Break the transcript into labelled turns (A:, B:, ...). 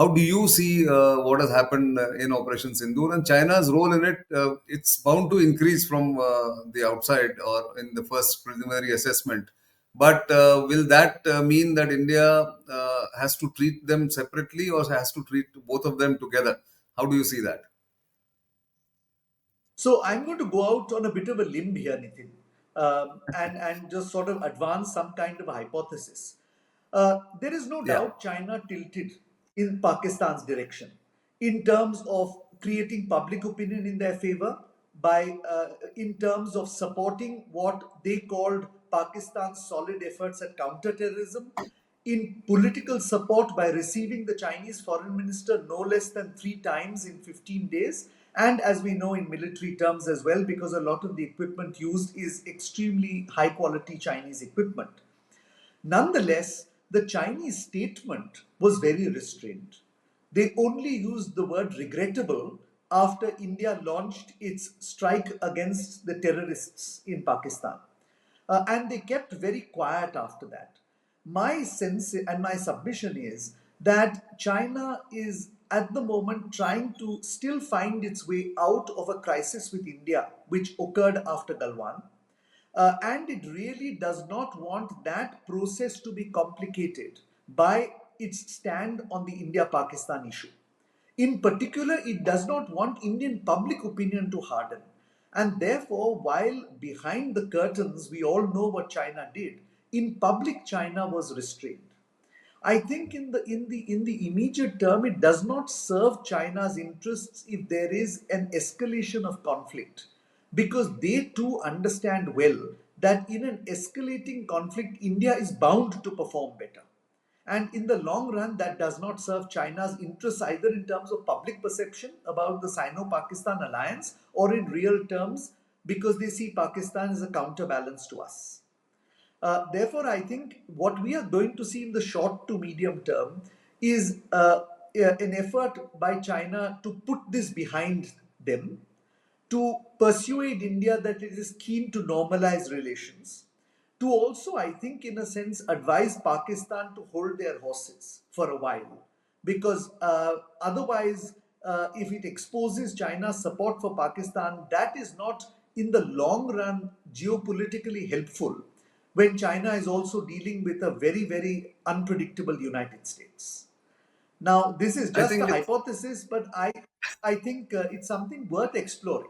A: How do you see what has happened in Operation Sindoor and China's role in it? It's bound to increase from the outside or in the first preliminary assessment. But will that mean that India has to treat them separately or has to treat both of them together? How do you see that?
B: So I'm going to go out on a bit of a limb here, Nitin, and just sort of advance some kind of a hypothesis. There is no
A: Yeah.
B: doubt China tilted in Pakistan's direction in terms of creating public opinion in their favor by in terms of supporting what they called Pakistan's solid efforts at counterterrorism, in political support by receiving the Chinese foreign minister no less than 3 times in 15 days, and as we know in military terms as well, because a lot of the equipment used is extremely high quality Chinese equipment. Nonetheless, the Chinese statement was very restrained. They only used the word regrettable after India launched its strike against the terrorists in Pakistan. And they kept very quiet after that. My sense and my submission is that China is at the moment trying to still find its way out of a crisis with India, which occurred after Galwan. And it really does not want that process to be complicated by its stand on the India Pakistan issue. In particular, it does not want Indian public opinion to harden. And therefore, while behind the curtains we all know what China did, in public China was restrained. I think in the immediate term, it does not serve China's interests if there is an escalation of conflict, because they too understand well that in an escalating conflict, India is bound to perform better. And in the long run, that does not serve China's interests either in terms of public perception about the Sino Pakistan alliance or in real terms because they see Pakistan as a counterbalance to us. Therefore, I think what we are going to see in the short to medium term is an effort by China to put this behind them, to persuade India that it is keen to normalize relations, to also, I think, in a sense, advise Pakistan to hold their horses for a while. Because otherwise, if it exposes China's support for Pakistan, that is not in the long run geopolitically helpful when China is also dealing with a very, very unpredictable United States. Now, this is
A: I
B: just a
A: think it's
B: hypothesis, but I think it's something worth exploring.